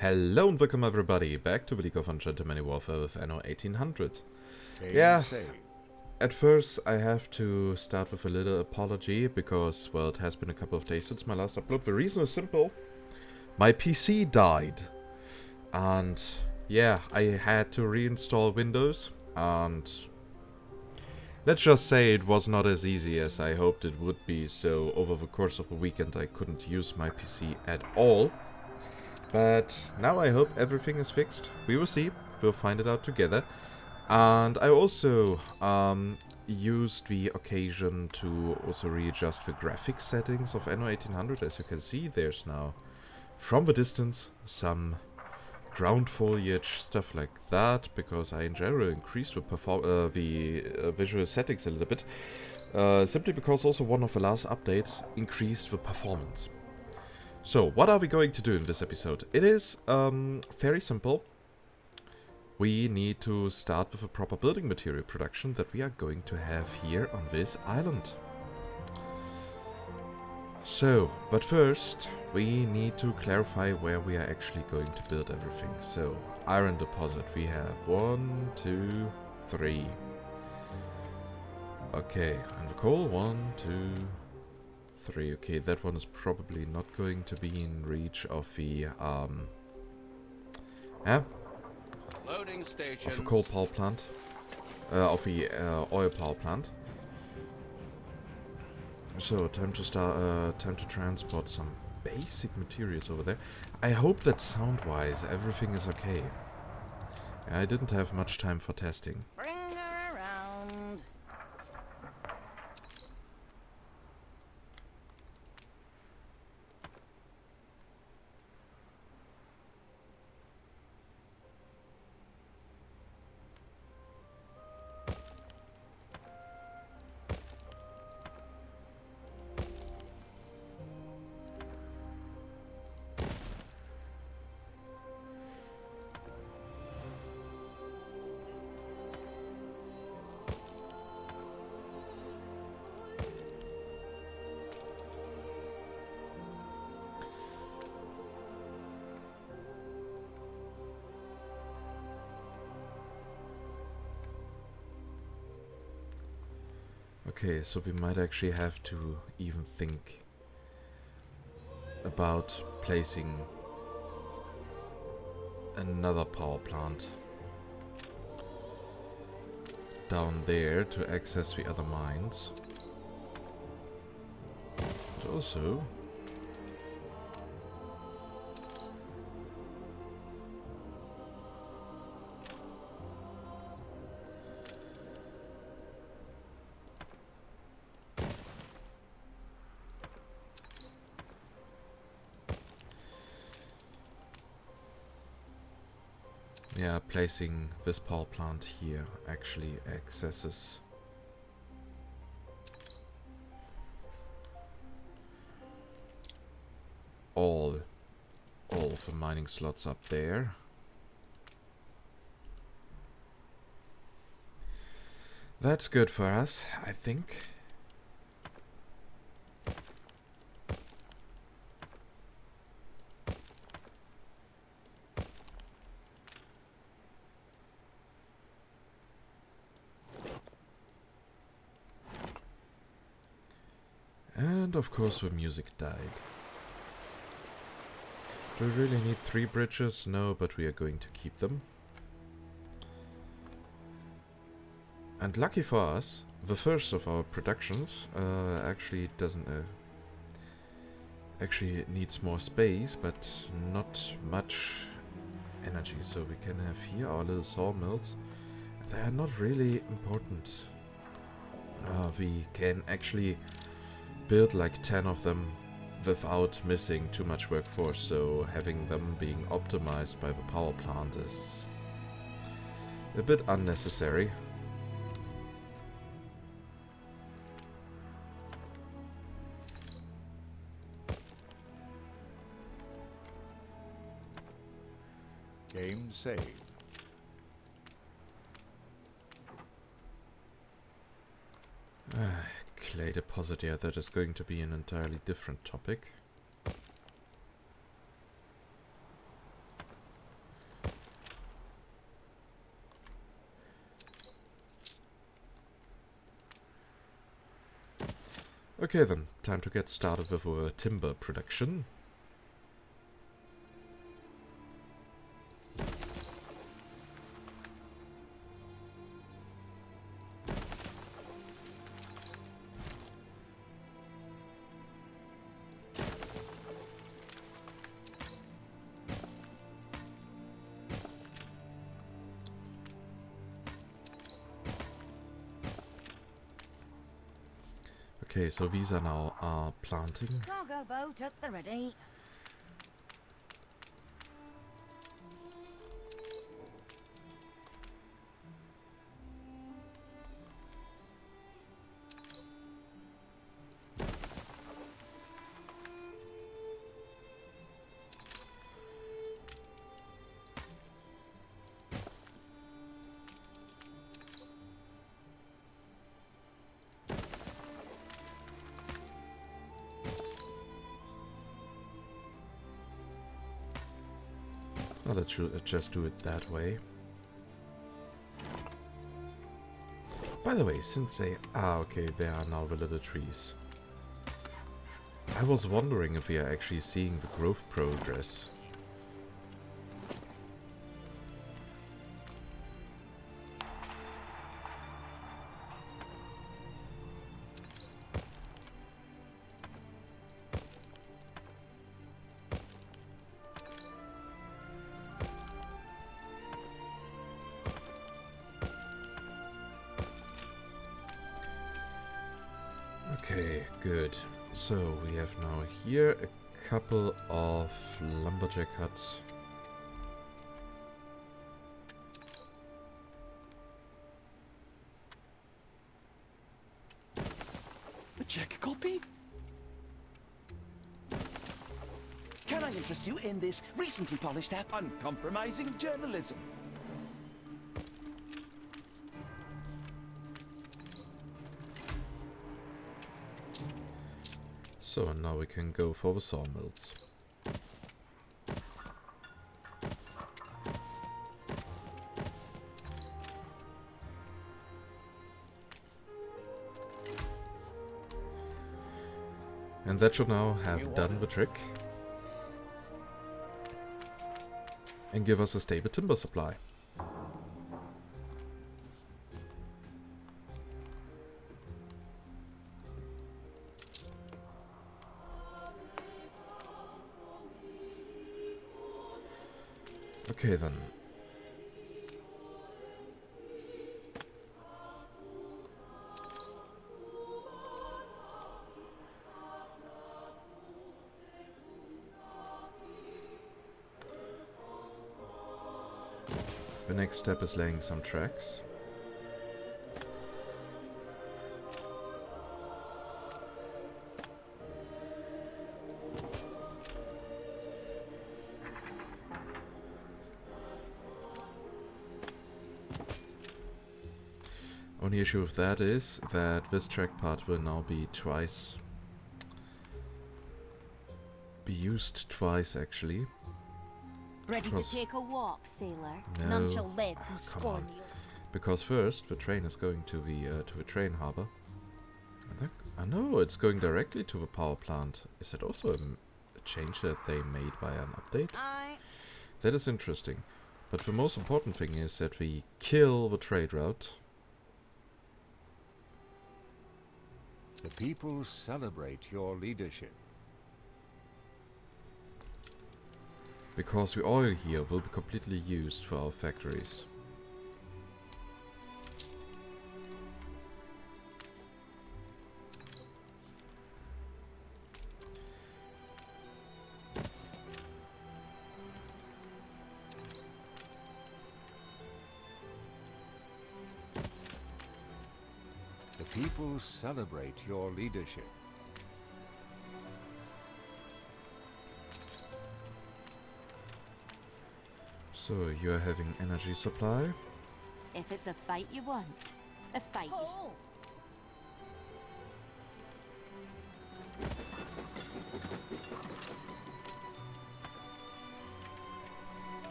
Hello and welcome everybody back to the League of Ungentlemanly Warfare with Anno 1800. At first I have to start with a little apology because, well, it has been a couple of days since my last upload. The reason is simple. My PC died. And yeah, I had to reinstall Windows, and let's just say it was not as easy as I hoped it would be, so over the course of the weekend I couldn't use my PC at all. But now I hope everything is fixed. We will see. We'll find it out together. And I also used the occasion to also readjust the graphics settings of Anno 1800. As you can see, there's now, from the distance, some ground foliage, stuff like that, because I in general increased the visual settings a little bit. Simply because also one of the last updates increased the performance. So, what are we going to do in this episode? It is very simple. We need to start with a proper building material production that we are going to have here on this island. So, but first, we need to clarify where we are actually going to build everything. So, iron deposit, we have 1, 2, 3. Okay, and the coal, 1, 2, 3. Okay, that one is probably not going to be in reach of the Loading station. of the coal power plant, of the oil power plant. So time to start. Time to transport some basic materials over there. I hope that sound-wise everything is okay. I didn't have much time for testing. Bring her around. Okay, so we might actually have to even think about placing another power plant down there to access the other mines. But also, yeah, placing this power plant here actually accesses all of the mining slots up there. That's good for us, I think. And of course the music died. Do we really need 3 bridges? No, but we are going to keep them. And lucky for us, the first of our productions actually doesn't actually needs more space, but not much energy. So we can have here our little sawmills. They are not really important. We can actually build like 10 of them without missing too much workforce, so having them being optimized by the power plant is a bit unnecessary. Game saved. Clay deposit, yeah, that is going to be an entirely different topic. Okay then, time to get started with our timber production. Okay, so these are now planting. Cargo boat at the ready. Well, let's just do it that way. By the way, since they... okay, there are now the little trees. I was wondering if we are actually seeing the growth progress. Okay, good. So we have now here a couple of lumberjack huts. A check copy? Can I interest you in this recently polished app uncompromising journalism? So now we can go for the sawmills. And that should now have done the trick. And give us a stable timber supply. Okay then. The next step is laying some tracks. Only issue with that is that this track part will now be used twice actually. Ready to take a walk, sailor? None shall live who scorn you. Because first the train is going to the train harbor. I know it's going directly to the power plant. Is that also a change that they made via an update? That is interesting. But the most important thing is that we kill the trade route. The people celebrate your leadership. Because the oil here will be completely used for our factories. The people celebrate your leadership. So you're having energy supply. If it's a fight you want, a fight. Oh.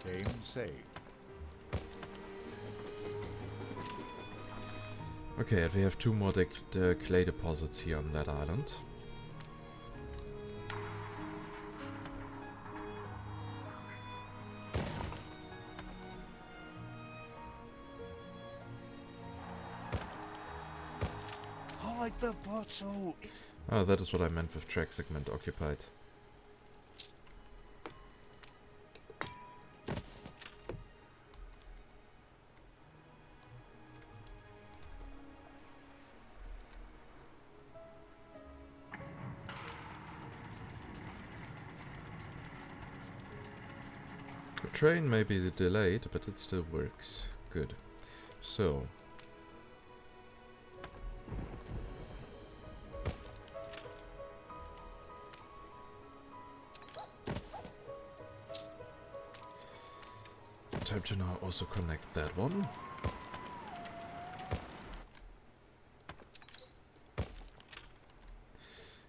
Game saved. Okay, and we have 2 more clay deposits here on that island. Hide the bottle. Oh, that is what I meant with track segment occupied. The train may be delayed, but it still works. Good. So... time to now also connect that one.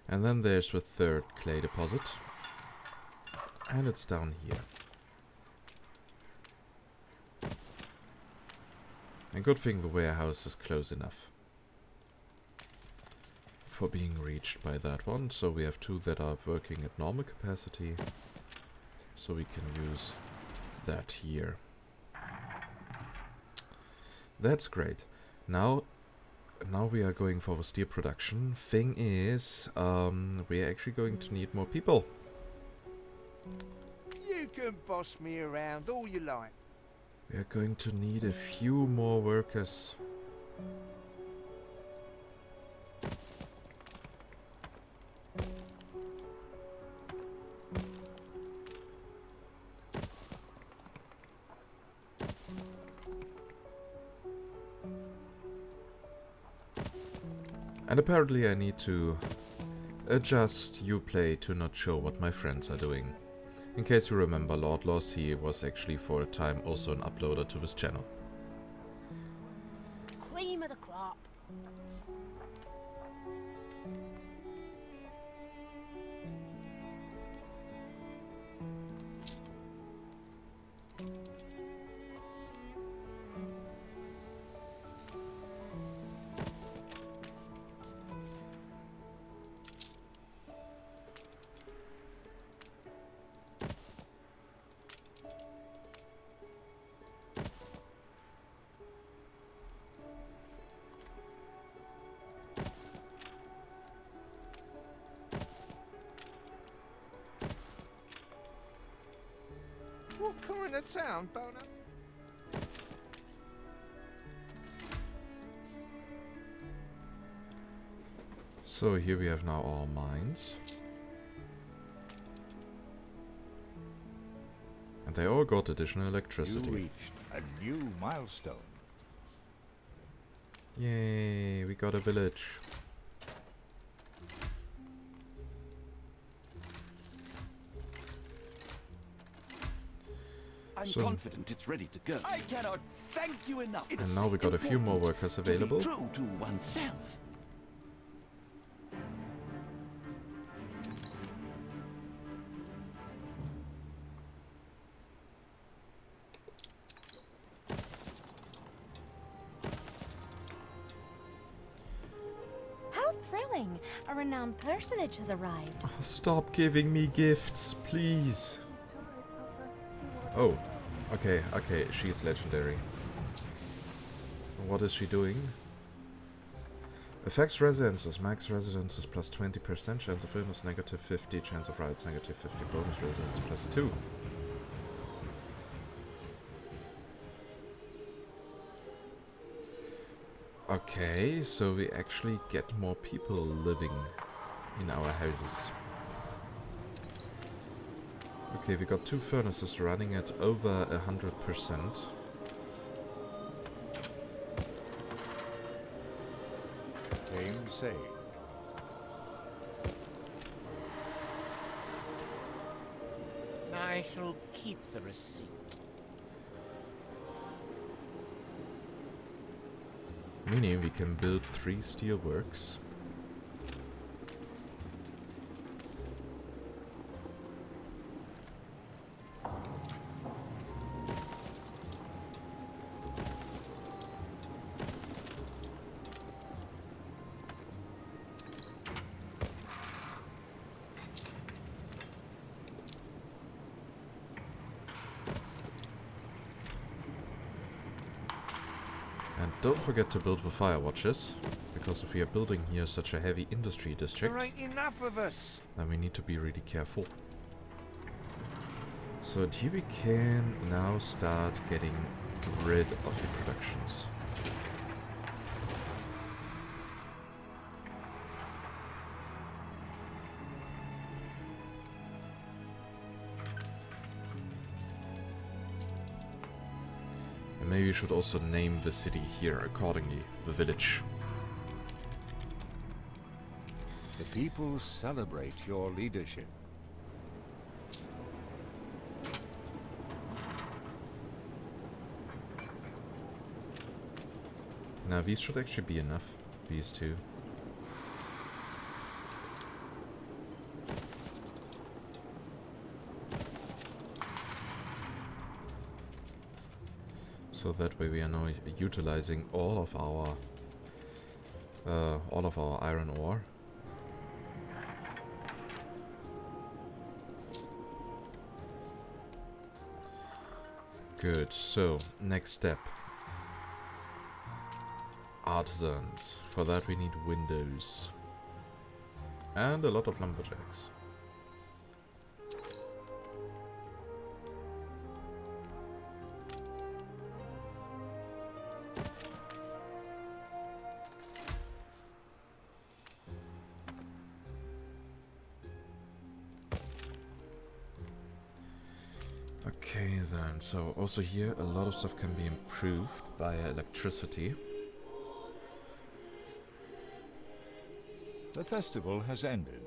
And then there's the 3rd clay deposit. And it's down here. And good thing the warehouse is close enough for being reached by that one. So we have 2 that are working at normal capacity. So we can use that here. That's great. Now we are going for the steel production. Thing is, we are actually going to need more people. You can boss me around all you like. We are going to need a few more workers. And apparently I need to adjust Uplay to not show what my friends are doing. In case you remember Lord Loss, he was actually for a time also an uploader to this channel. Cream of the crop. What kind of town, Boner? So here we have now our mines. And they all got additional You electricity. reached a new milestone. Yay, we got a village. I'm So- confident it's ready to go. I cannot thank you enough. And now we got a few more workers available. To be true to oneself. How thrilling! A renowned personage has arrived. Oh, stop giving me gifts, please. Oh, okay, she's legendary. What is she doing? Affects residences, max residences plus 20%, chance of illness negative 50, chance of riots negative 50, bonus residence plus 2. Okay, so we actually get more people living in our houses. Okay, we got 2 furnaces running at over 100%. Same say. I shall keep the receipt. Meaning we can build 3 steelworks. don't forget to build the fire watches, because if we are building here such a heavy industry district, There ain't enough of us. then we need to be really careful. So here we can now start getting rid of the productions. And maybe we should also name the city here accordingly, the village. The people celebrate your leadership. Now these should actually be enough, these two. So that way we are now utilizing all of our iron ore. Good, so next step. Artisans. For that we need windows. And a lot of lumberjacks. Okay then, so also here a lot of stuff can be improved via electricity. The festival has ended.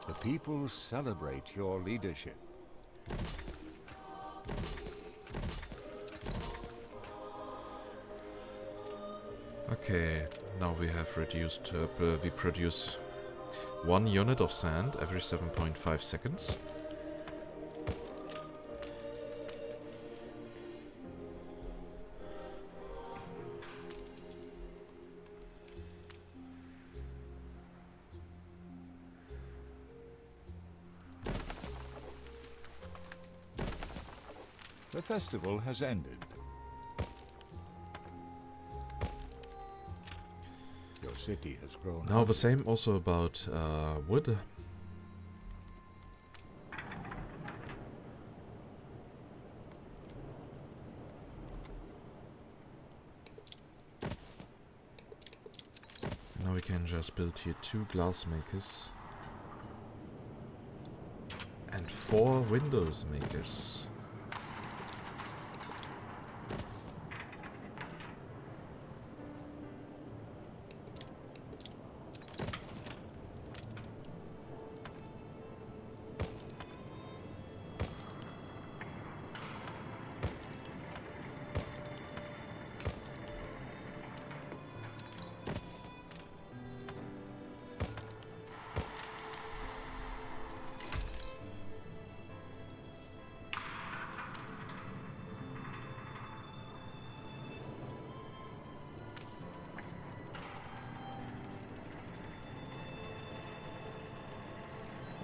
The people celebrate your leadership. Okay, now we have reduced, we produce 1 unit of sand every 7.5 seconds. The festival has ended. Your city has grown. Now the same also about wood. Now we can just build here 2 glass makers and 4 windows makers.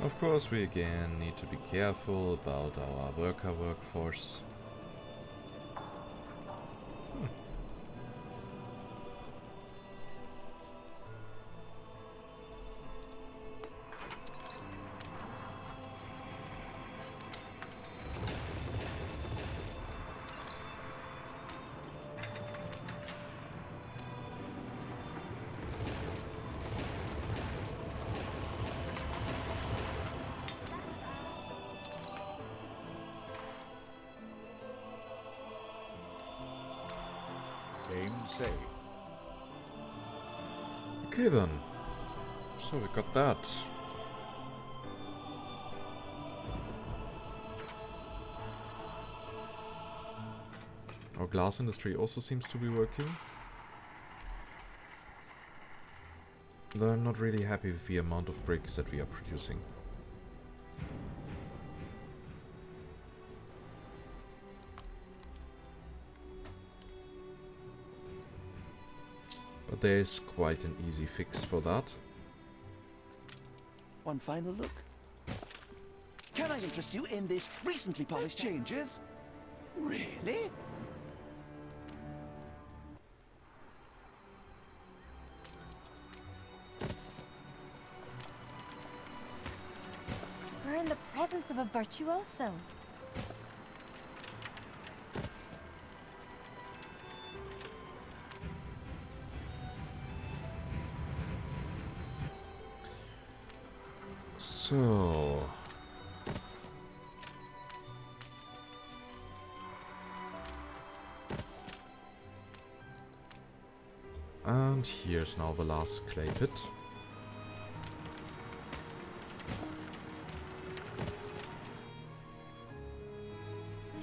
Of course, we again need to be careful about our workforce. Game saved. Okay then, so we got that. Our glass industry also seems to be working. Though I'm not really happy with the amount of bricks that we are producing. But there's quite an easy fix for that. One final look. Can I interest you in this recently polished changes? Really? We're in the presence of a virtuoso. So... And here's now the last clay pit.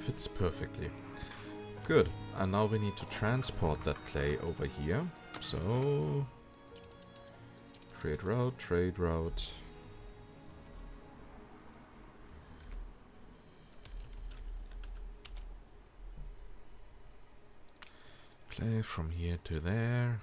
Fits perfectly. Good. And now we need to transport that clay over here. So... trade route, trade route. Clay from here to there.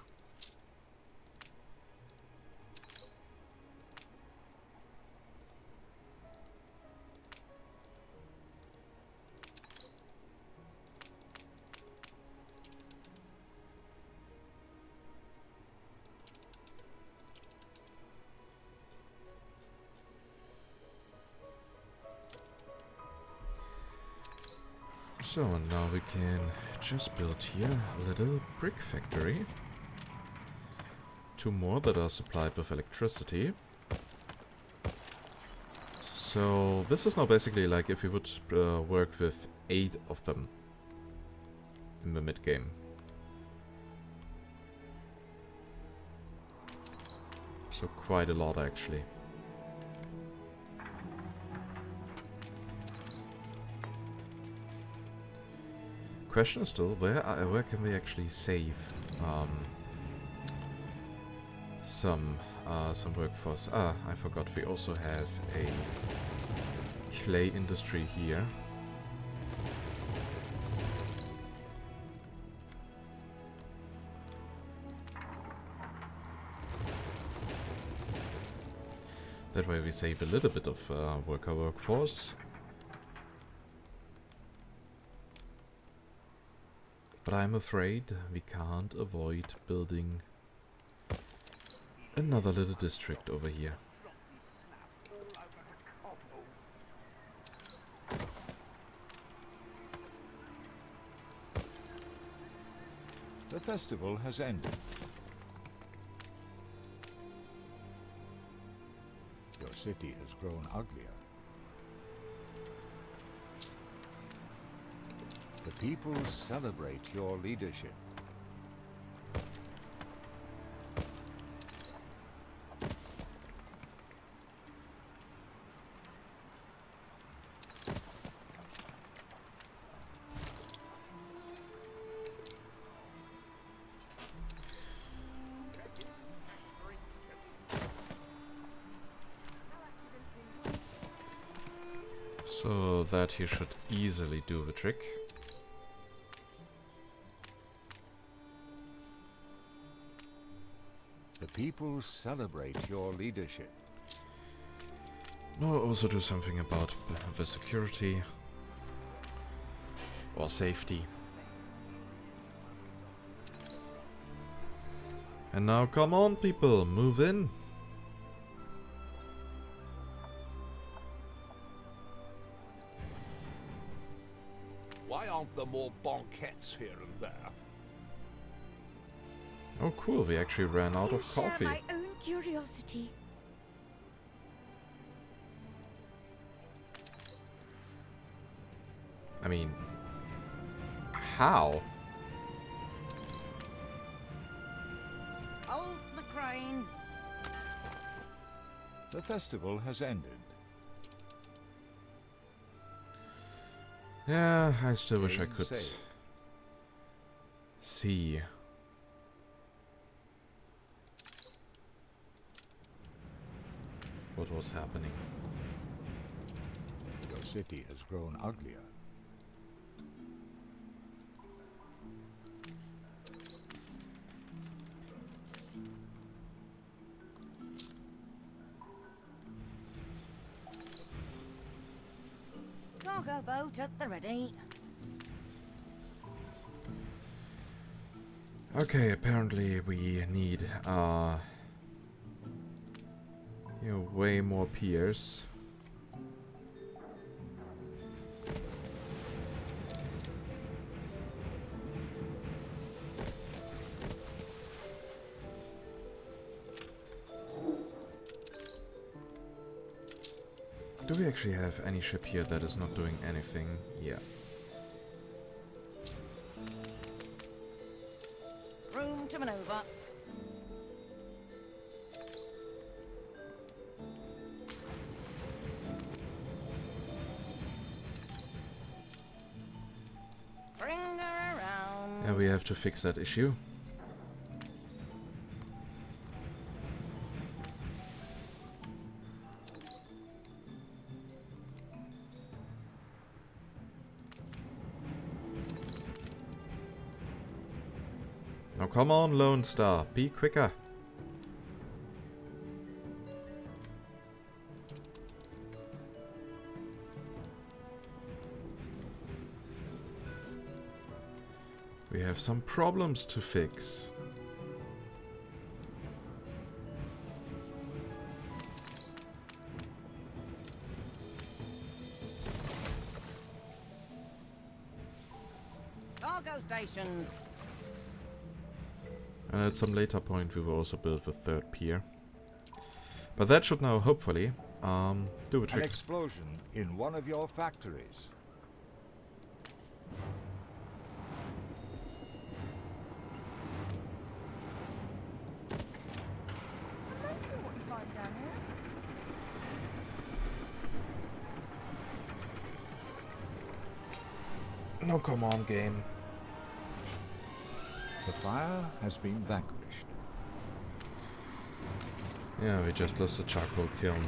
So now we can just build here a little brick factory. 2 more that are supplied with electricity. So this is now basically like if you would work with 8 of them in the mid game. So quite a lot actually. Question is still where can we actually save some workforce? Ah, I forgot. We also have a clay industry here. That way we save a little bit of workforce. But I'm afraid we can't avoid building another little district over here. The festival has ended. Your city has grown uglier. The people celebrate your leadership. So that he should easily do the trick. The people celebrate your leadership. No, also do something about the security or safety. And now come on people, move in. Why aren't there more banquets here and there? Oh cool, we actually ran out of coffee. my own curiosity. I mean, how? Hold the crane. The festival has ended. Yeah, I still wish I could Say. see. What was happening? Your city has grown uglier. Cargo boat at the ready. Okay, apparently we need way more piers. Do we actually have any ship here that is not doing anything? Yeah. Room to maneuver. Bring her around. Yeah, we have to fix that issue. Now come on, Lone Star, be quicker. We have some problems to fix. Cargo stations. And at some later point we will also build the third pier. But that should now hopefully do a An trick. explosion in one of your factories. No, come on, game. The fire has been vanquished. Yeah, we just lost the charcoal kiln.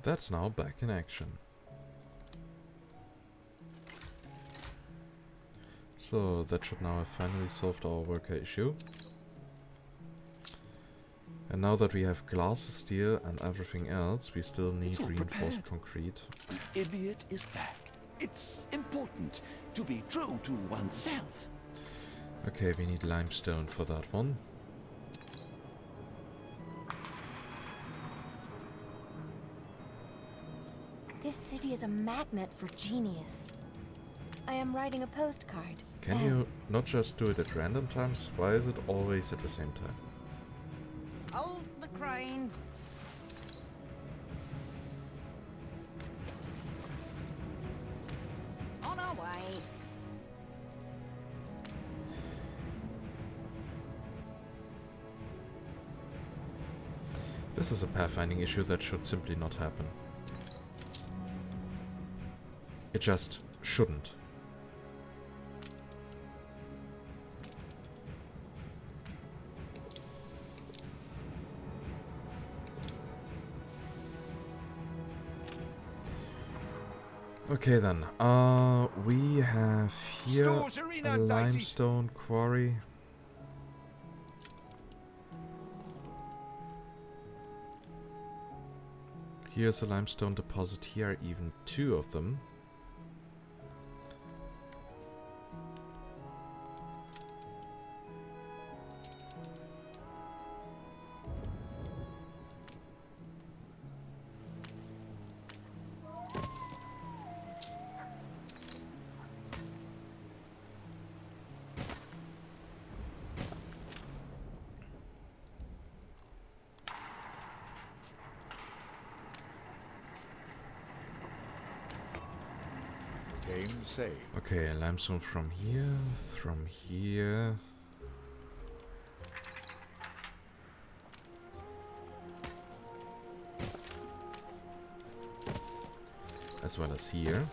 That's now back in action. So that should now have finally solved our worker issue. And now that we have glass, steel and everything else, we still need It's all reinforced prepared. concrete. The idiot is back. It's important to be true to oneself. Okay, we need limestone for that one. This city is a magnet for genius. I am writing a postcard. Can you not just do it at random times? Why is it always at the same time? Hold the crane. On our way. This is a pathfinding issue that should simply not happen. It just shouldn't. Okay then, we have here Stores are a inundated. limestone quarry. Here's a limestone deposit, here are even two of them. Game saved. Okay, limestone from here, as well as here.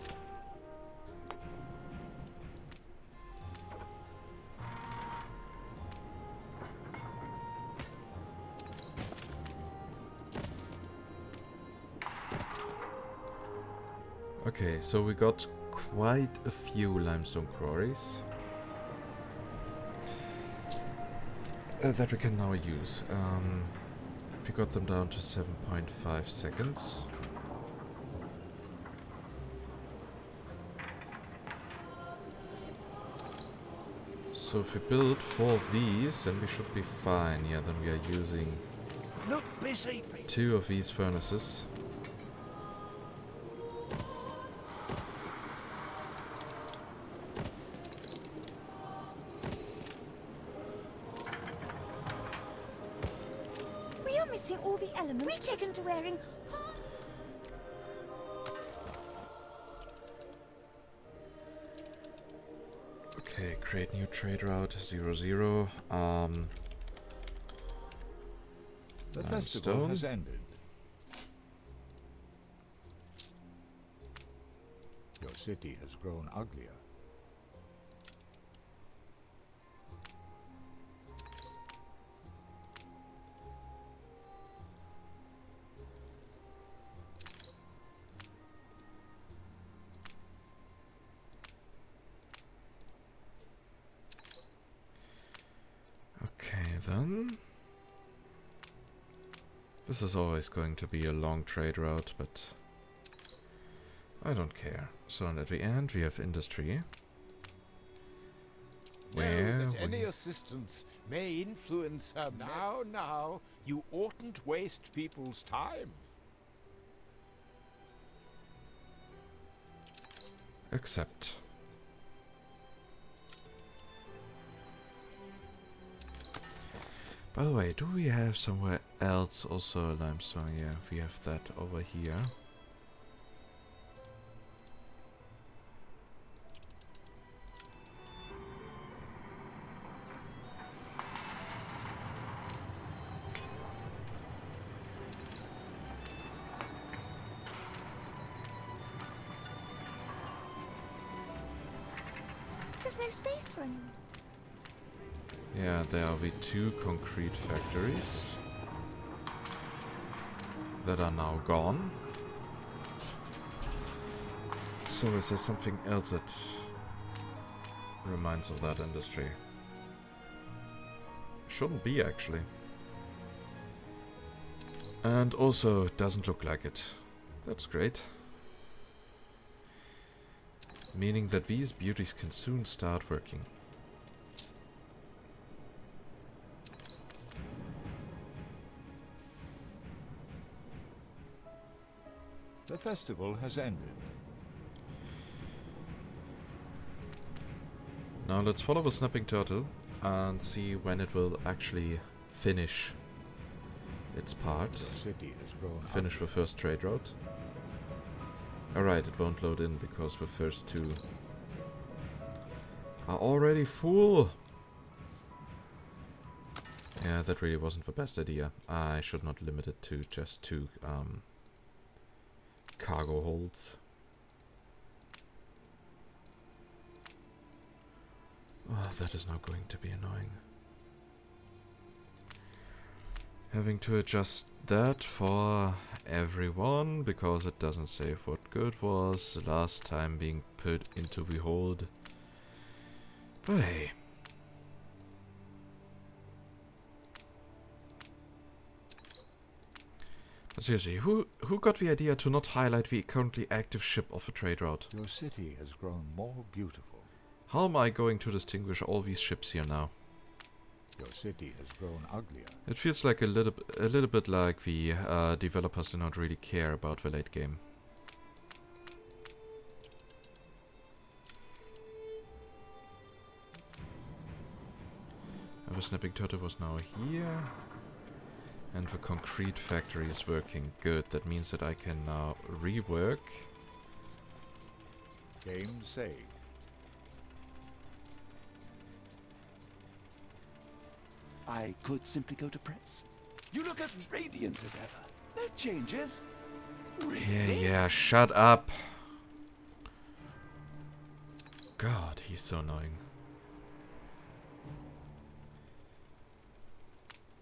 Okay, so we got quite a few limestone quarries that we can now use. We got them down to 7.5 seconds. So if we build 4 of these, then we should be fine. Yeah, then we are using Look busy, people. 2 of these furnaces. We are missing all the elements we've taken to wearing. Okay, create new trade route 00. The festival stone. has ended. Your city has grown uglier. Okay, then. This is always going to be a long trade route, but I don't care. So at the end we have industry. Where Know that any we- assistance may influence her. Now, you oughtn't waste people's time. Accept. By the way, do we have somewhere else also a limestone? Yeah, we have that over here. There's no space for anyone. Yeah, there are the 2 concrete factories that are now gone. So is there something else that reminds of that industry? Shouldn't be, actually. And also doesn't look like it. That's great. Meaning that these beauties can soon start working. The festival has ended. Now let's follow the snapping turtle and see when it will actually finish its part. Your city has grown Finish the first trade route. Alright, it won't load in because the first 2 are already full. Yeah, that really wasn't the best idea. I should not limit it to just 2 cargo holds. Oh, that is now going to be annoying. Having to adjust that for everyone because it doesn't save what good was the last time being put into the hold. But hey. But seriously, who got the idea to not highlight the currently active ship of the trade route? Your city has grown more beautiful. How am I going to distinguish all these ships here now? Your city has grown uglier. It feels like a little bit like the developers do not really care about the late game. The snapping turtle was now here. And the concrete factory is working good. That means that I can now rework. Game saved. I could simply go to press. You look as radiant as ever. No changes. Really? Yeah, shut up. God, he's so annoying.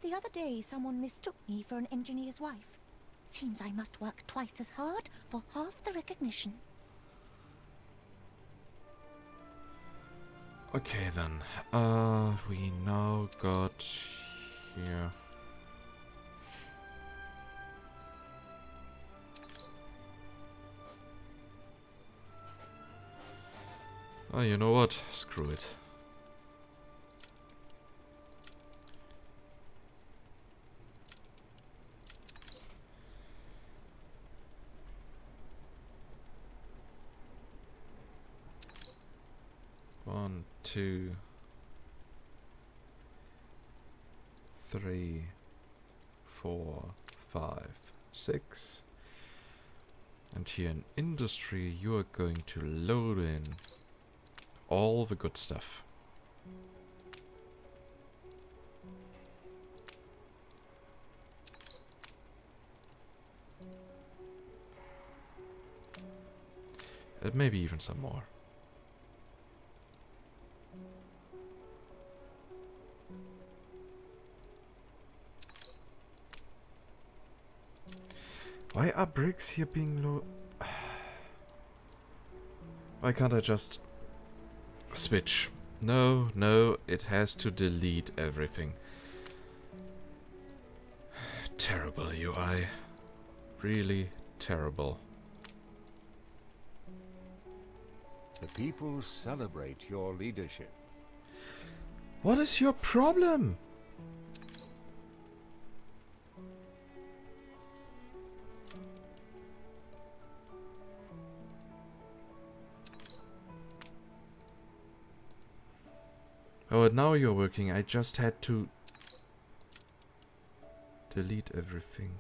The other day, someone mistook me for an engineer's wife. Seems I must work twice as hard for half the recognition. Okay then. We now got here. Oh, you know what? Screw it. 2, 3, 4, 5, 6. And here in industry, you are going to load in all the good stuff. Maybe even some more. Why are bricks here being low? Why can't I just switch? No, no, it has to delete everything. Terrible UI. Really terrible. The people celebrate your leadership. What is your problem? Oh, and now you're working. I just had to delete everything.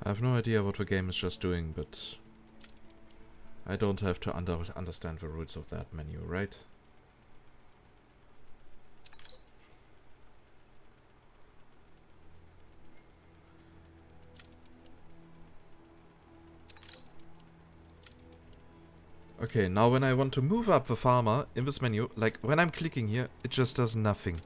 I have no idea what the game is just doing, but I don't have to understand the rules of that menu, right? Okay, now when I want to move up the farmer in this menu, like when I'm clicking here, it just does nothing.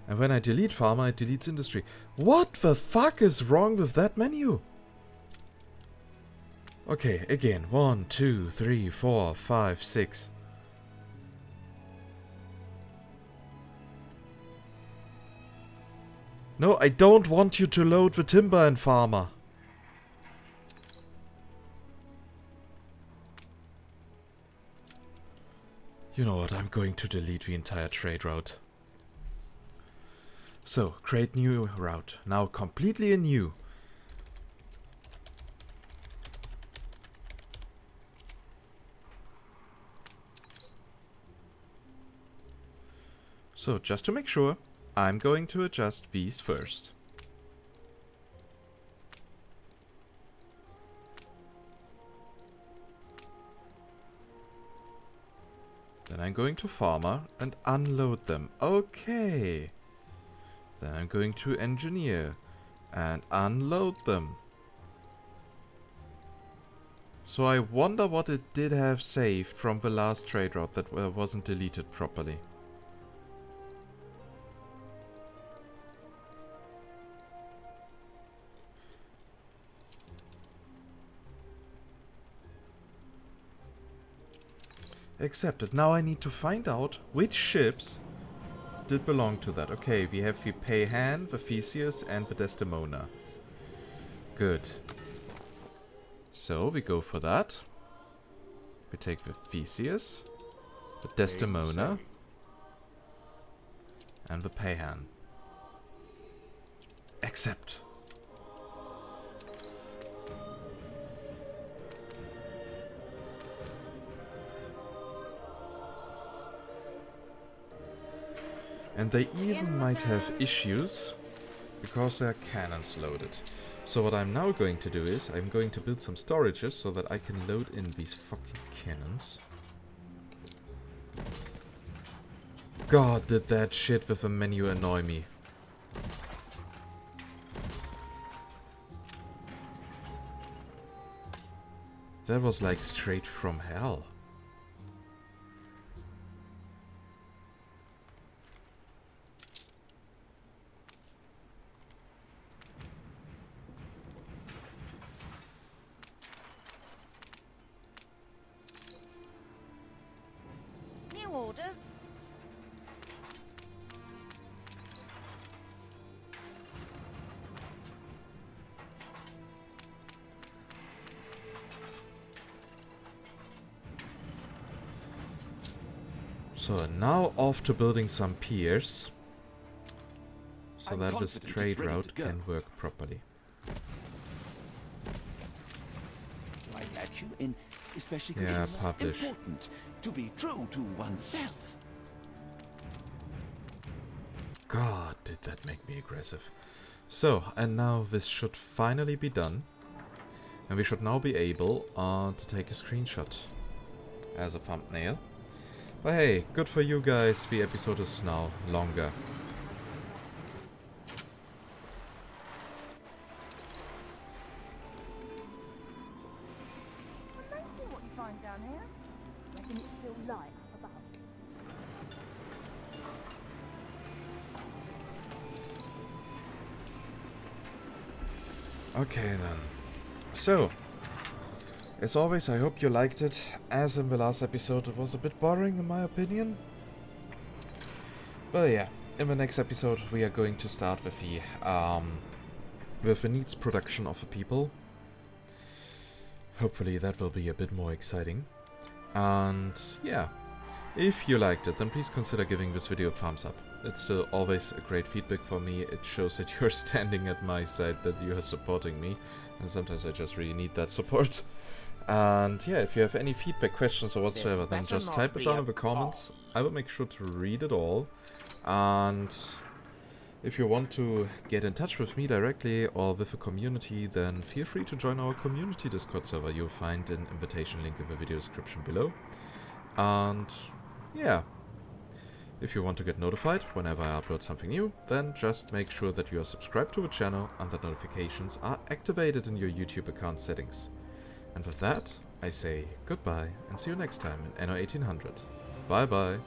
And when I delete farmer, it deletes industry. What the fuck is wrong with that menu? Okay, again. 1, 2, 3, 4, 5, 6. No, I don't want you to load the timber and farmer. You know what, I'm going to delete the entire trade route. So, create new route. Now completely anew. So, just to make sure, I'm going to adjust these first. Then I'm going to farmer and unload them. Okay. Then I'm going to engineer and unload them. So I wonder what it did have saved from the last trade route that wasn't deleted properly. Accepted. Now I need to find out which ships did belong to that. Okay, we have the Payhan, the Theseus, and the Desdemona. Good. So we go for that. We take the Theseus, the Desdemona, and the Payhan. Accept. And they even might have issues because there are cannons loaded. So what I'm now going to do is I'm going to build some storages so that I can load in these fucking cannons. God, did that shit with the menu annoy me. That was like straight from hell. New orders. So now off to building some piers, so I'm that this confident trade it's ready route to go. can work properly. I let you in, especially Yeah, because it's publish. important to be true to oneself. God, did that make me aggressive. So, and now this should finally be done. And we should now be able to take a screenshot as a thumbnail. But hey, good for you guys, the episode is now longer. Amazing what you find down here. Reckon it's still light up above. Okay then. So, as always, I hope you liked it. As in the last episode, it was a bit boring in my opinion. But yeah, in the next episode we are going to start with the needs production of the people. Hopefully that will be a bit more exciting. And yeah, if you liked it, then please consider giving this video a thumbs up. It's still always a great feedback for me. It shows that you're standing at my side, that you are supporting me. And sometimes I just really need that support. And yeah, if you have any feedback, questions or whatsoever, then better just not type it be down a in the comments. call. I will make sure to read it all. And if you want to get in touch with me directly or with the community, then feel free to join our community Discord server. You'll find an invitation link in the video description below. And yeah, if you want to get notified whenever I upload something new, then just make sure that you are subscribed to the channel and that notifications are activated in your YouTube account settings. And with that, I say goodbye and see you next time in Anno 1800. Bye bye.